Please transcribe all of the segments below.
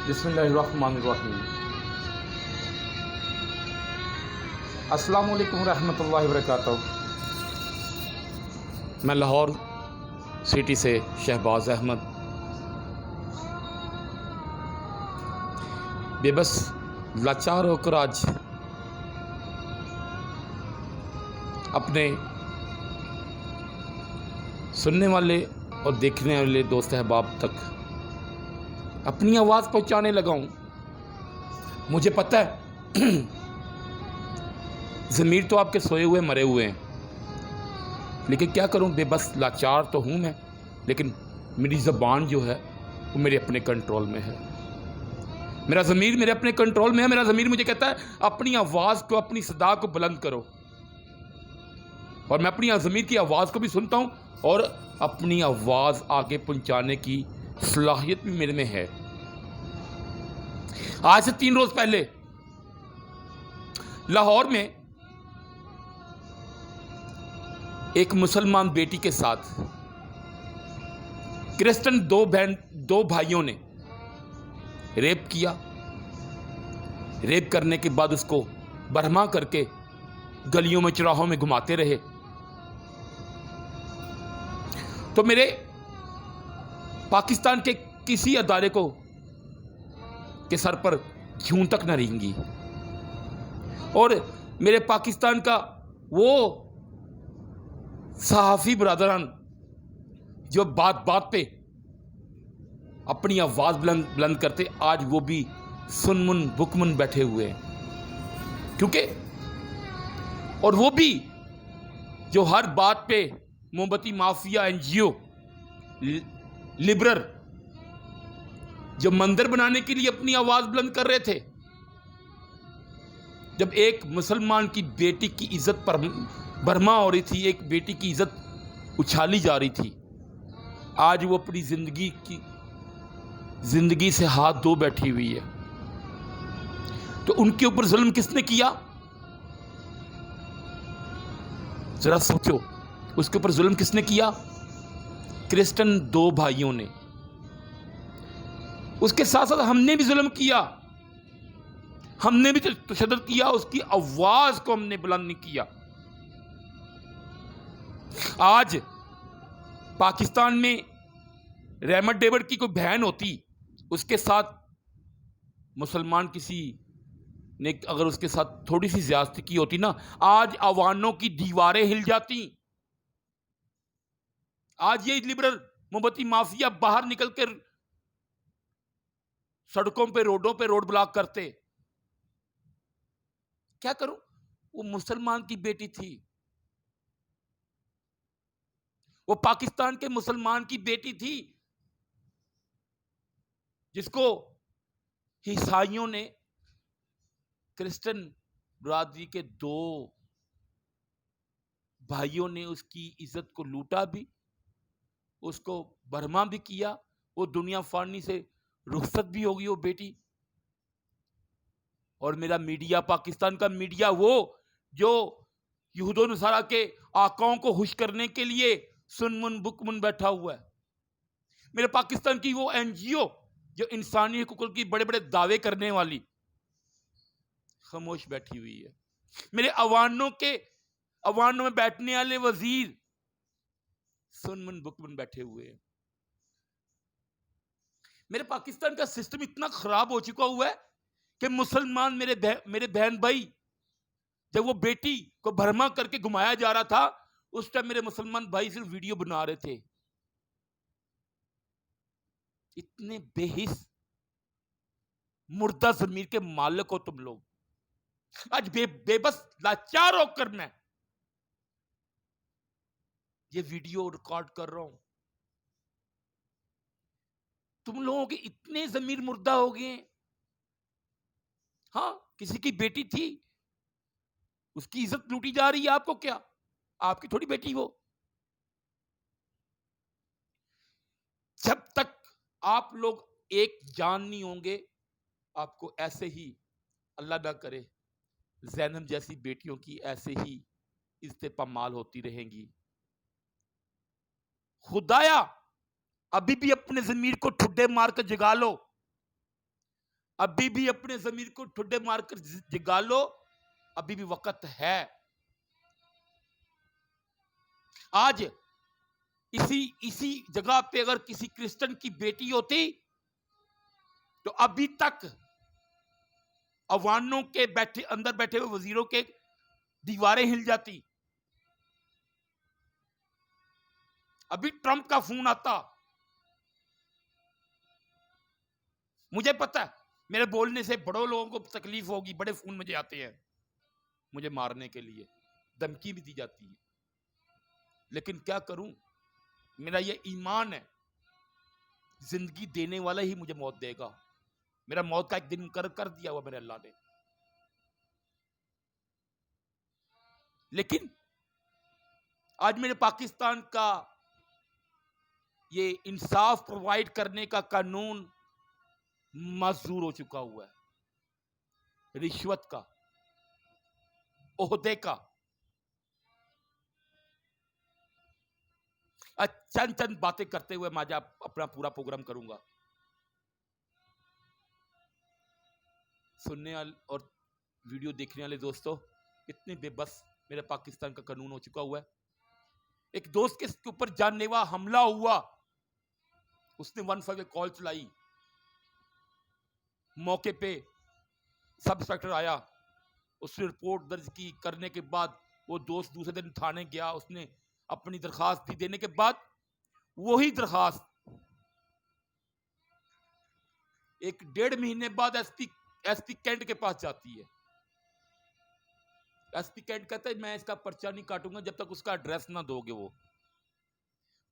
बिस्मिल्लाहिर्रहमानिर्रहीम। अस्सलामु अलैकुम रहमतुल्लाहि वबरकातुहू। मैं लाहौर सिटी से शहबाज अहमद बेबस लाचार होकर आज अपने सुनने वाले और देखने वाले दोस्त अहबाब तक अपनी आवाज़ पहुंचाने लगा हूं। मुझे पता है ज़मीर तो आपके सोए हुए मरे हुए हैं, लेकिन क्या करूं, बेबस लाचार तो हूं मैं। लेकिन मेरी ज़बान जो है वो मेरे अपने कंट्रोल में है, मेरा ज़मीर मेरे अपने कंट्रोल में है। मेरा ज़मीर मुझे कहता है अपनी आवाज़ को, अपनी सदा को बुलंद करो, और मैं अपनी ज़मीर की आवाज़ को भी सुनता हूं और अपनी आवाज़ आगे पहुंचाने की सलाहियत भी मेरे में है। आज से 3 रोज़ पहले लाहौर में एक मुसलमान बेटी के साथ क्रिश्चियन दो भाइयों ने रेप किया। रेप करने के बाद उसको बरहमा करके गलियों में, चौराहों में घुमाते रहे। तो मेरे पाकिस्तान के किसी अदारे को के सर पर जूं तक न रेंगी, और मेरे पाकिस्तान का वो सहाफ़ी बरादरान जो बात बात पे अपनी आवाज़ बुलंद करते, आज वो भी सुनमुन बुकमुन बैठे हुए हैं। क्योंकि और वो भी जो हर बात पे मोमबत्ती माफिया, एनजीओ, लिबरल, जो मंदिर बनाने के लिए अपनी आवाज़ बुलंद कर रहे थे, जब एक मुसलमान की बेटी की इज्जत पर बर्मा हो रही थी, एक बेटी की इज्जत उछाली जा रही थी, आज वो अपनी जिंदगी से हाथ धो बैठी हुई है। तो उनके ऊपर जुल्म किसने किया, जरा सोचो, उसके ऊपर जुल्म किसने किया? क्रिश्चियन 2 भाइयों ने। उसके साथ साथ हमने भी जुल्म किया, हमने भी तशद्दुद किया, उसकी आवाज को हमने बुलंद नहीं किया। आज पाकिस्तान में रहमत डेविड की कोई बहन होती, उसके साथ मुसलमान किसी ने अगर उसके साथ थोड़ी सी ज्यादती की होती ना, आज अवानों की दीवारें हिल जाती। आज ये लिबरल मोमबत्ती माफिया बाहर निकलकर सड़कों पे, रोडों पे रोड ब्लॉक करते। क्या करूं, वो मुसलमान की बेटी थी, वो पाकिस्तान के मुसलमान की बेटी थी, जिसको ईसाइयों ने, क्रिश्चियन बरादरी के 2 भाइयों ने उसकी इज्जत को लूटा भी, उसको बर्मा भी किया। वो दुनिया फानी से रुखसत भी होगी वो बेटी। और मेरा मीडिया, पाकिस्तान का मीडिया, वो जो यहूदो नसारा के आकाओं को खुश करने के लिए सुनमुन बुकमुन बैठा हुआ है, मेरे पाकिस्तान की वो एनजीओ जो इंसानी हकूक़ की बड़े बड़े दावे करने वाली खामोश बैठी हुई है। मेरे अवानों में बैठने वाले वजीर सुनमुन बुकमुन बैठे हुए हैं। मेरे पाकिस्तान का सिस्टम इतना खराब हो चुका हुआ है कि मुसलमान मेरे बहन भाई, जब वो बेटी को भरमा करके घुमाया जा रहा था, उस टाइम मेरे मुसलमान भाई सिर्फ वीडियो बना रहे थे। इतने बेहिस मुर्दा ज़मीर के मालिक हो तुम लोग। आज बेबस लाचार होकर मैं ये वीडियो रिकॉर्ड कर रहा हूं। तुम लोगों के इतने ज़मीर मुर्दा हो गए। हाँ, किसी की बेटी थी, उसकी इज्जत लूटी जा रही है, आपको क्या? आपकी थोड़ी बेटी वो। जब तक आप लोग एक जान नहीं होंगे, आपको ऐसे ही, अल्लाह ना करे, ज़ैनब जैसी बेटियों की ऐसे ही इज्जतें पामाल होती रहेंगी। खुदाया, अभी भी अपने ज़मीर को ठुड्डे मार कर जगा लो। अभी भी अपने जमीर को ठुड्डे मारकर जगा लो, अभी भी वक्त है। आज इसी इसी जगह पे अगर किसी क्रिश्चियन की बेटी होती तो अभी तक अवानों के अंदर बैठे हुए वजीरों के दीवारें हिल जाती, अभी ट्रंप का फोन आता। मुझे पता है मेरे बोलने से बड़ों लोगों को तकलीफ होगी, बड़े फोन मुझे आते हैं मुझे मारने के लिए, धमकी भी दी जाती है, लेकिन क्या करूं, मेरा ये ईमान है जिंदगी देने वाला ही मुझे मौत देगा। मेरा मौत का एक दिन कर दिया हुआ मेरे अल्लाह ने। लेकिन आज मेरे पाकिस्तान का ये इंसाफ प्रोवाइड करने का कानून मजबूर हो चुका हुआ है। रिश्वत का, ओहदे का, चंद चंद बातें करते हुए मैं आज अपना पूरा प्रोग्राम करूंगा। सुनने और वीडियो देखने वाले दोस्तों, इतने बेबस मेरे पाकिस्तान का कानून हो चुका हुआ है। एक दोस्त के ऊपर जानलेवा हमला हुआ, उसने 151 कॉल चलाई, मौके पे सब इंस्पेक्टर आया, उसने रिपोर्ट दर्ज की, करने के बाद वो दोस्त दूसरे दिन थाने गया, उसने अपनी दरखास्त दी, देने के बाद वही दरखास्त 1-1.5 महीने बाद एसपी कैंट के पास जाती है। एसपी कैंट कहता है मैं इसका पर्चा नहीं काटूंगा जब तक उसका एड्रेस ना दोगे। वो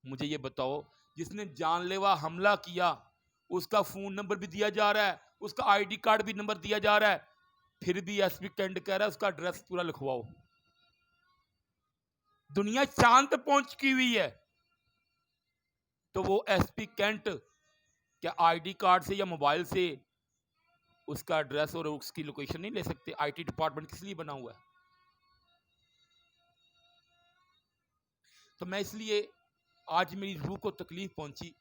मुझे ये बताओ, जिसने जानलेवा हमला किया उसका फोन नंबर भी दिया जा रहा है, उसका आईडी कार्ड भी नंबर दिया जा रहा है, फिर भी एसपी कैंट कह रहा है उसका एड्रेस पूरा लिखवाओ। दुनिया चांद पे पहुंच की हुई है, तो वो एसपी कैंट क्या आईडी कार्ड से या मोबाइल से उसका एड्रेस और उसकी लोकेशन नहीं ले सकते? आईटी डिपार्टमेंट किस लिए बना हुआ है? तो मैं इसलिए आज मेरी रूह को तकलीफ पहुंची,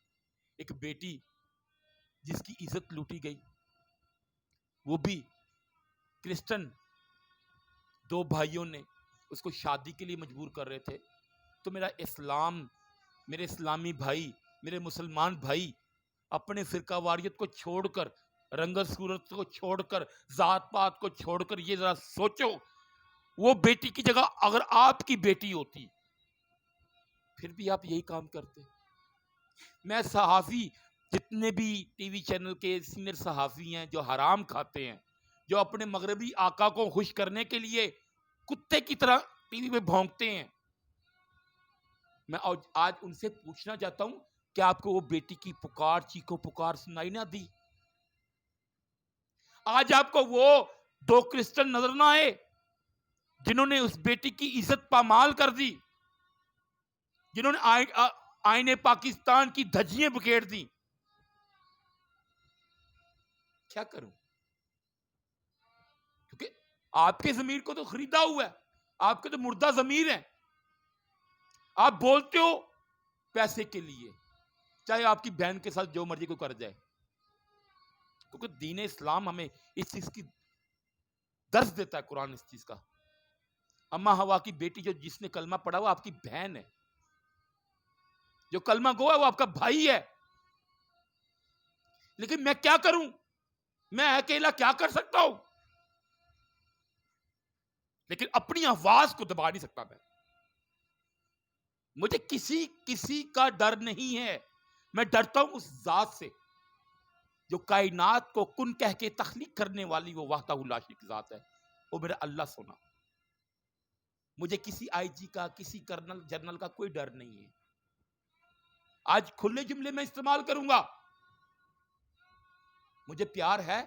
एक बेटी जिसकी इज्जत लूटी गई, वो भी क्रिश्चियन 2 भाइयों ने उसको शादी के लिए मजबूर कर रहे थे। तो मेरा इस्लाम, मेरे इस्लामी भाई, मेरे मुसलमान भाई, अपने फिरका वारियत को छोड़कर, रंगत सूरत को छोड़कर, जात पात को छोड़कर ये जरा सोचो, वो बेटी की जगह अगर आपकी बेटी होती फिर भी आप यही काम करते। मैं सहाफ़ी, जितने भी टीवी चैनल के सीनियर सहाफ़ी हैं जो हराम खाते हैं, जो अपने मगरबी आका को खुश करने के लिए कुत्ते की तरह टीवी में भौंकते हैं, मैं आज उनसे पूछना चाहता हूं, क्या आपको वो बेटी की पुकार, चीखो पुकार सुनाई ना दी? आज आपको वो 2 क्रिश्चियन नजर ना आए जिन्होंने उस बेटी की इज्जत पामाल कर दी, जिन्होंने आईने पाकिस्तान की धज्जियां बिखेर दी? क्या करूं, क्योंकि आपके जमीर को तो खरीदा हुआ है, आपके तो मुर्दा जमीर है। आप बोलते हो पैसे के लिए, चाहे आपकी बहन के साथ जो मर्जी को कर जाए, क्योंकि दीन इस्लाम हमें इस चीज की दर्ज देता है, कुरान इस चीज का। अम्मा हवा की बेटी जो जिसने कलमा पढ़ा वो आपकी बहन है, जो कलमा गो है वो आपका भाई है। लेकिन मैं क्या करूं, मैं अकेला क्या कर सकता हूं? लेकिन अपनी आवाज को दबा नहीं सकता मैं। मुझे किसी का डर नहीं है, मैं डरता हूं उस जात से जो कायनात को कुन कह के तख्लीक करने वाली वो वाहदाहुल्ला शरीक जात है, वो मेरा अल्लाह सोना। मुझे किसी आईजी का, किसी कर्नल जनरल का कोई डर नहीं है। आज खुले जुमले में इस्तेमाल करूंगा, मुझे प्यार है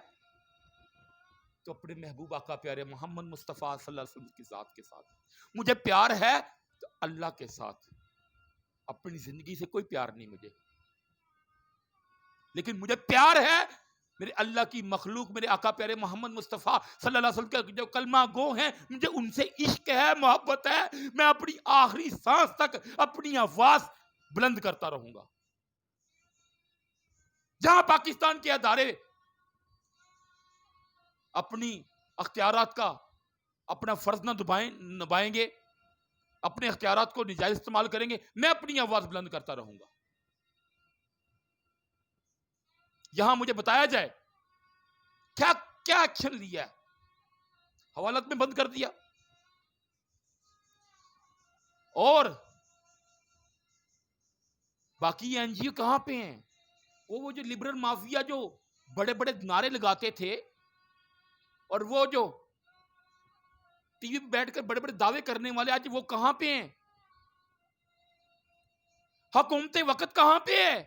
तो अपने महबूब आका प्यारे मोहम्मद मुस्तफ़ा सल्लल्लाहु अलैहि वसल्लम की जात के साथ, मुझे प्यार है तो अल्लाह के साथ। अपनी जिंदगी से कोई प्यार नहीं मुझे, लेकिन मुझे प्यार है मेरे अल्लाह की मखलूक, मेरे आका प्यारे मोहम्मद मुस्तफ़ा सल्लल्लाहु अलैहि वसल्लम के जो कलमा गो हैं, मुझे उनसे इश्क है, मोहब्बत है। मैं अपनी आखिरी सांस तक अपनी आवाज बुलंद करता रहूंगा। जहां पाकिस्तान के अदारे अपनी अख्तियारात का अपना फर्ज ना निभाएंगे, अपने अख्तियारात को निजायज इस्तेमाल करेंगे, मैं अपनी आवाज बुलंद करता रहूंगा। यहां मुझे बताया जाए क्या क्या एक्शन लिया है। हवालात में बंद कर दिया, और बाकी एनजीओ कहां पे हैं? वो जो लिबरल माफिया जो बड़े बड़े नारे लगाते थे, और वो जो टीवी पे बैठकर बड़े बड़े दावे करने वाले, आज वो कहां पे हैं? हुकूमत वक्त कहां पे है?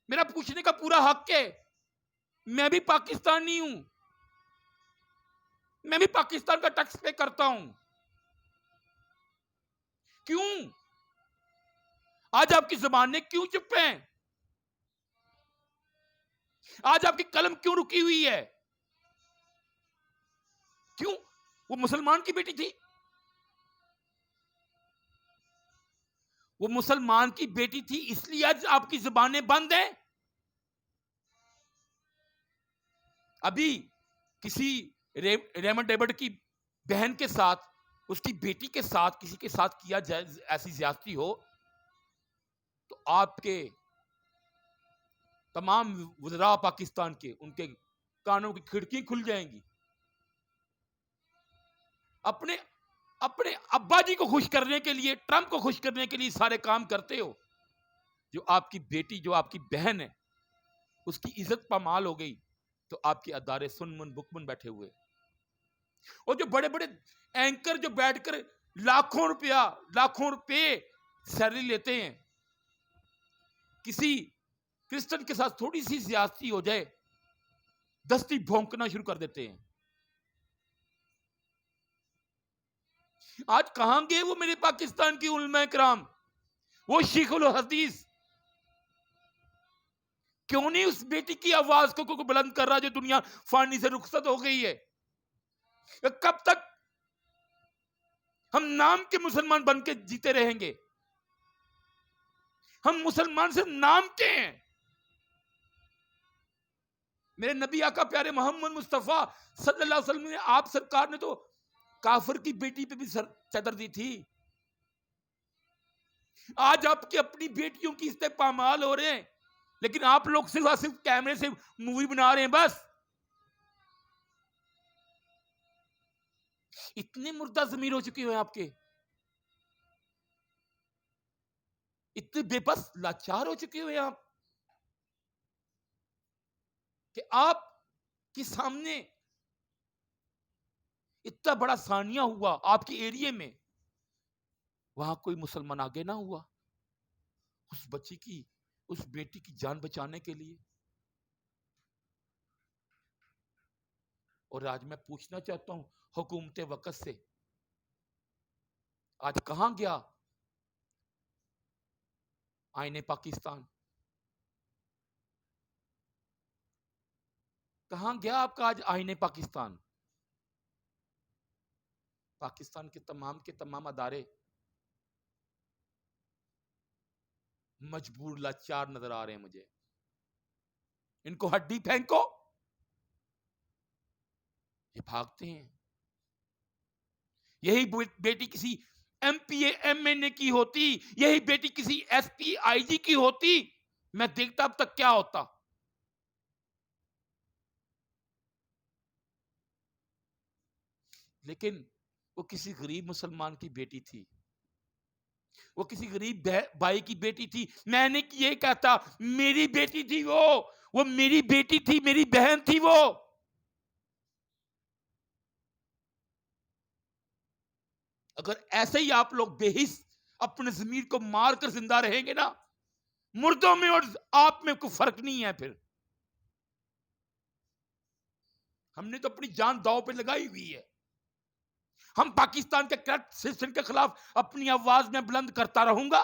मेरा पूछने का पूरा हक है। मैं भी पाकिस्तानी हूं, मैं भी पाकिस्तान का टैक्स पे करता हूं। क्यों आज आपकी जुबान ने क्यों चुप है? आज आपकी कलम क्यों रुकी हुई है? क्यों? वो मुसलमान की बेटी थी, वो मुसलमान की बेटी थी, इसलिए आज आपकी जुबानें बंद हैं। अभी किसी रेमंड डेविड की बहन के साथ, उसकी बेटी के साथ किसी के साथ किया जाए ऐसी ज्यादती हो, तो आपके तमाम वज़रा पाकिस्तान के, उनके कानों की खिड़की खुल जाएंगी। अपने अपने अब्बा जी को खुश करने के लिए, ट्रंप को खुश करने के लिए सारे काम करते हो। जो आपकी बेटी, जो आपकी बहन है, उसकी इज्जत पामाल हो गई, तो आपके अदारे सुनमुन बुकमुन बैठे हुए। और जो बड़े बड़े एंकर जो बैठकर लाखों रुपए सैलरी लेते हैं, किसी क्रिश्चियन के साथ थोड़ी सी ज्यादती हो जाए, दस्ती भौंकना शुरू कर देते हैं। आज कहां गए वो मेरे पाकिस्तान की उलमा कराम, वो शेखुल हदीस? क्यों नहीं उस बेटी की आवाज को बुलंद कर रहा जो दुनिया फानी से रुखसत हो गई है? कब तक हम नाम के मुसलमान बन के जीते रहेंगे? हम मुसलमान से नाम के हैं। मेरे नबी आका प्यारे मोहम्मद मुस्तफा सल्लल्लाहु अलैहि वसल्लम ने, आप सरकार ने तो काफिर की बेटी पे भी चादर दी थी। आज आपकी अपनी बेटियों की इस्ते पामाल हो रहे हैं, लेकिन आप लोग सिर्फ कैमरे से मूवी बना रहे हैं बस। इतने मुर्दा जमीर हो चुके हैं आपके, इतने बेबस लाचार हो चुके हुए आप, कि आप के सामने इतना बड़ा सानिया हुआ आपके एरिया में, वहां कोई मुसलमान आगे ना हुआ उस बच्ची की, उस बेटी की जान बचाने के लिए। और आज मैं पूछना चाहता हूं हुकूमत वक्त से, आज कहां गया आईने पाकिस्तान? कहां गया आपका आज आईने पाकिस्तान? पाकिस्तान के तमाम अदारे मजबूर लाचार नजर आ रहे हैं मुझे। इनको हड्डी फेंको, ये भागते हैं। यही बेटी किसी एमपीए एमएनए की होती, यही बेटी किसी एसपी आईजी की होती, मैं देखता अब तक क्या होता। लेकिन वो किसी गरीब मुसलमान की बेटी थी, वो किसी गरीब भाई की बेटी थी। मैंने ये कहता मेरी बेटी थी वो मेरी बेटी थी, मेरी बहन थी वो। अगर ऐसे ही आप लोग बेहिस अपने जमीर को मारकर जिंदा रहेंगे ना, मुर्दों में और आप में कोई फर्क नहीं है। फिर हमने तो अपनी जान दांव पे लगाई हुई है। हम पाकिस्तान के करप्ट सिस्टम के खिलाफ अपनी आवाज में बुलंद करता रहूंगा,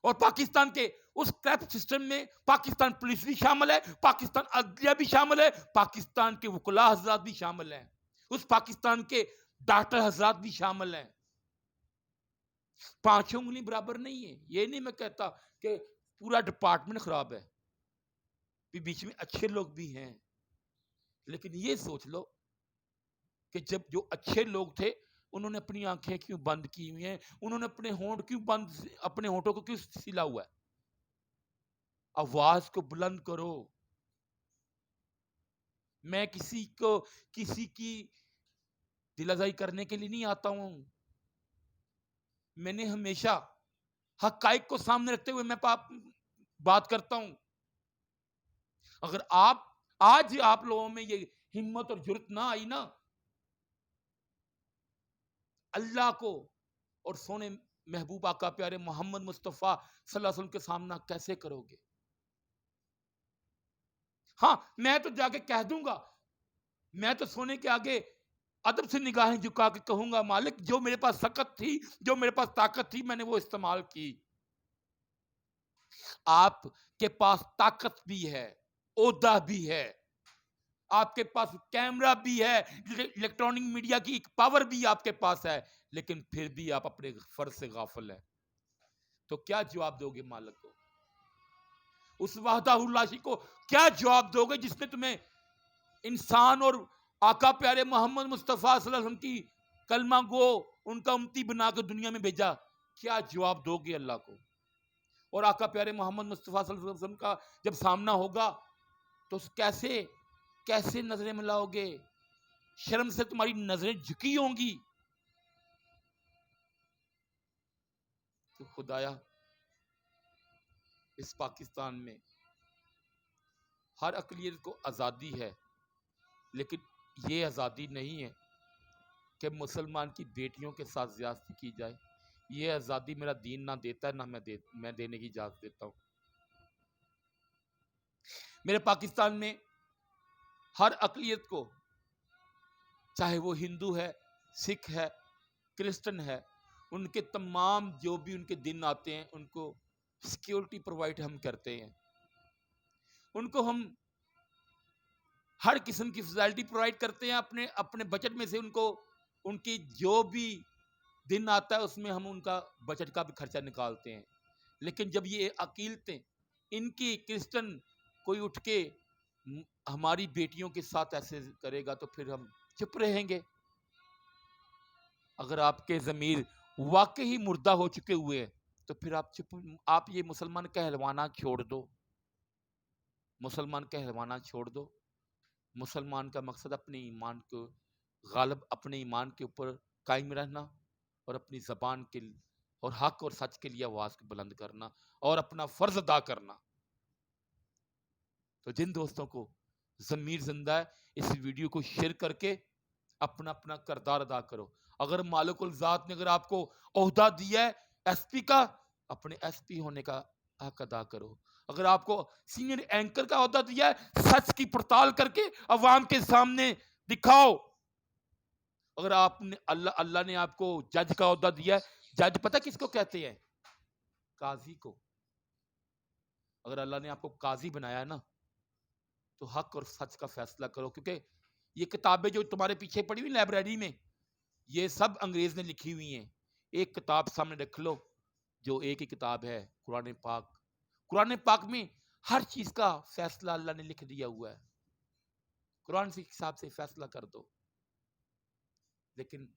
और पाकिस्तान के उस करप्ट सिस्टम में पाकिस्तान पुलिस भी शामिल है, पाकिस्तान अदलिया भी शामिल है, पाकिस्तान के वकुला हजरात भी शामिल हैं, उस पाकिस्तान के डॉक्टर हजरात भी शामिल हैं। पांचों उंगली बराबर नहीं है। ये नहीं मैं कहता कि पूरा डिपार्टमेंट खराब है, बीच में अच्छे लोग भी हैं। लेकिन ये सोच लो कि जब जो अच्छे लोग थे उन्होंने अपनी आंखें क्यों बंद की हुई हैं, उन्होंने अपने होंठ क्यों बंद, अपने होंठों को क्यों सिला हुआ है? आवाज को बुलंद करो। मैं किसी की दिलाजाई करने के लिए नहीं आता हूं। मैंने हमेशा हकाइक को सामने रखते हुए मैं बात करता हूं। अगर आज आप लोगों में ये हिम्मत और जुर्रत ना आई ना, अल्लाह को और सोने महबूब आका प्यारे मोहम्मद मुस्तफ़ा सल्लल्लाहु अलैहि वसल्लम के सामना कैसे करोगे? हाँ, मैं तो जाके कह दूंगा, मैं तो सोने के आगे अदब से निगाहें झुका के कहूंगा, मालिक जो मेरे पास सकत थी, जो मेरे पास ताकत थी, मैंने वो इस्तेमाल की। आपके पास ताकत भी है, ओहदा भी है, आपके पास कैमरा भी है, इलेक्ट्रॉनिक मीडिया की एक पावर भी आपके पास है, लेकिन फिर भी आप अपने फर्ज से गाफिल है। तो क्या जवाब दोगे मालिक को? उस वाहदाहुल्लाशी को क्या जवाब दोगे जिसने तुम्हें इंसान और आका प्यारे मोहम्मद मुस्तफ़ा सल्लल्लाहु अलैहि वसल्लम की कलमा गो, उनका उम्मती बना कर दुनिया में भेजा? क्या जवाब दोगे अल्लाह को? और आका प्यारे मोहम्मद मुस्तफ़ा सल्लल्लाहु अलैहि वसल्लम का जब सामना होगा तो कैसे नजरें मिलाओगे? शर्म से तुम्हारी नजरें झुकी होंगी। तो खुदाया, इस पाकिस्तान में हर अक़लियत को आज़ादी है, लेकिन ये आज़ादी नहीं है कि मुसलमान की बेटियों के साथ ज़्यादती की जाए। ये आज़ादी मेरा दीन ना देता है, ना मैं देने की इजाज़त देता हूँ। मेरे पाकिस्तान में हर अक़लियत को, चाहे वो हिंदू है, सिख है, क्रिश्चियन है, उनके तमाम जो भी उनके दिन आते हैं उनको सिक्योरिटी प्रोवाइड हम करते हैं। उनको हम हर किस्म की फैसिलिटी प्रोवाइड करते हैं। अपने अपने बजट में से उनको उनकी जो भी दिन आता है उसमें हम उनका बजट का भी खर्चा निकालते हैं। लेकिन जब ये अकीलतें इनकी क्रिश्चियन कोई उठ के हमारी बेटियों के साथ ऐसे करेगा तो फिर हम चुप रहेंगे। अगर आपके ज़मीर वाकई ही मुर्दा हो चुके हुए हैं तो फिर आप ये मुसलमान कहलवाना छोड़ दो। मुसलमान कहलवाना छोड़ दो। मुसलमान का मकसद अपने ईमान को गालिब, अपने ईमान के ऊपर कायम रहना और अपनी ज़बान के और हक और सच के लिए आवाज़ को बुलंद करना और अपना फ़र्ज़ अदा करना। तो जिन दोस्तों को ज़मीर ज़िंदा है, इस वीडियो को शेयर करके अपना अपना किरदार अदा करो। अगर मालिकुल ज़ात ने अगर आपको ओहदा दिया है एसपी का, अपने एसपी होने का हक अदा करो। अगर आपको सीनियर एंकर का ओहदा दिया है, सच की पड़ताल करके अवाम के सामने दिखाओ। अगर आपने अल्लाह ने आपको जज का ओहदा दिया है, जज पता किसको कहते हैं? काजी को। अगर अल्लाह ने आपको काजी बनाया है ना, तो हक और सच का फैसला करो। क्योंकि ये किताबें जो तुम्हारे पीछे पड़ी हुई लाइब्रेरी में, ये सब अंग्रेज ने लिखी हुई हैं। एक किताब सामने रख लो, जो एक ही किताब है, कुरान पाक। कुरान पाक में हर चीज का फैसला अल्लाह ने लिख दिया हुआ है। कुरान के हिसाब से फैसला कर दो। लेकिन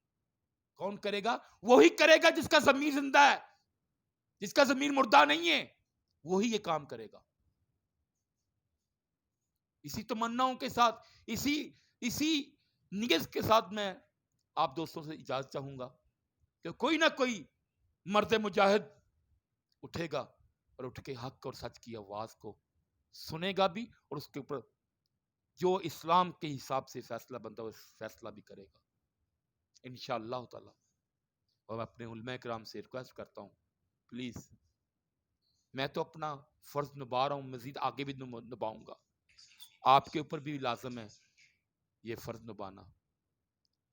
कौन करेगा? वही करेगा जिसका ज़मीर जिंदा है। जिसका ज़मीर मुर्दा नहीं है, वही ये काम करेगा। इसी तमन्नाओं के साथ, इसी नियत के साथ मैं आप दोस्तों से इजाजत चाहूंगा कि कोई ना कोई मर्द मुजाहिद उठेगा और उठ के हक और सच की आवाज को सुनेगा भी और उसके ऊपर जो इस्लाम के हिसाब से फैसला बनता है, फैसला भी करेगा इंशाअल्लाह ताला। और मैं अपने उलमा किराम से रिक्वेस्ट करता हूँ, प्लीज, मैं तो अपना फर्ज निभा रहा हूँ, मजीद आगे भी निभाऊंगा। आपके ऊपर भी लाजम है ये फर्ज निभाना।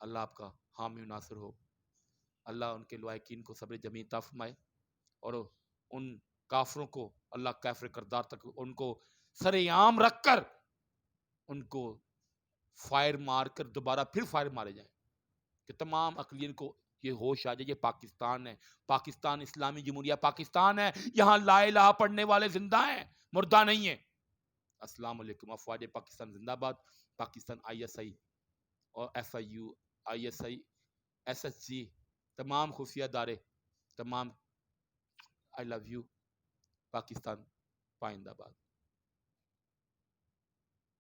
अल्लाह आपका हामी नासिर हो। अल्लाह उनके लवाकिन को सब्र जमी अता फरमाए और उन काफरों को अल्लाह काफिर करदार तक उनको सरेआम रखकर उनको फायर मारकर दोबारा फिर फायर मारे जाए कि तमाम अक़लियत को ये होश आ जाए, ये पाकिस्तान है, पाकिस्तान इस्लामी जमहूरिया पाकिस्तान है। यहाँ ला इलाहा पढ़ने वाले जिंदा हैं, मुर्दा नहीं है। अस्सलाम वालेकुम। अफवाज पाकिस्तान जिंदाबाद। पाकिस्तान ISI और FIU, ISI, SSG, तमाम खुफिया दारे, तमाम, आई लव यू। पाकिस्तान पाइंदाबाद।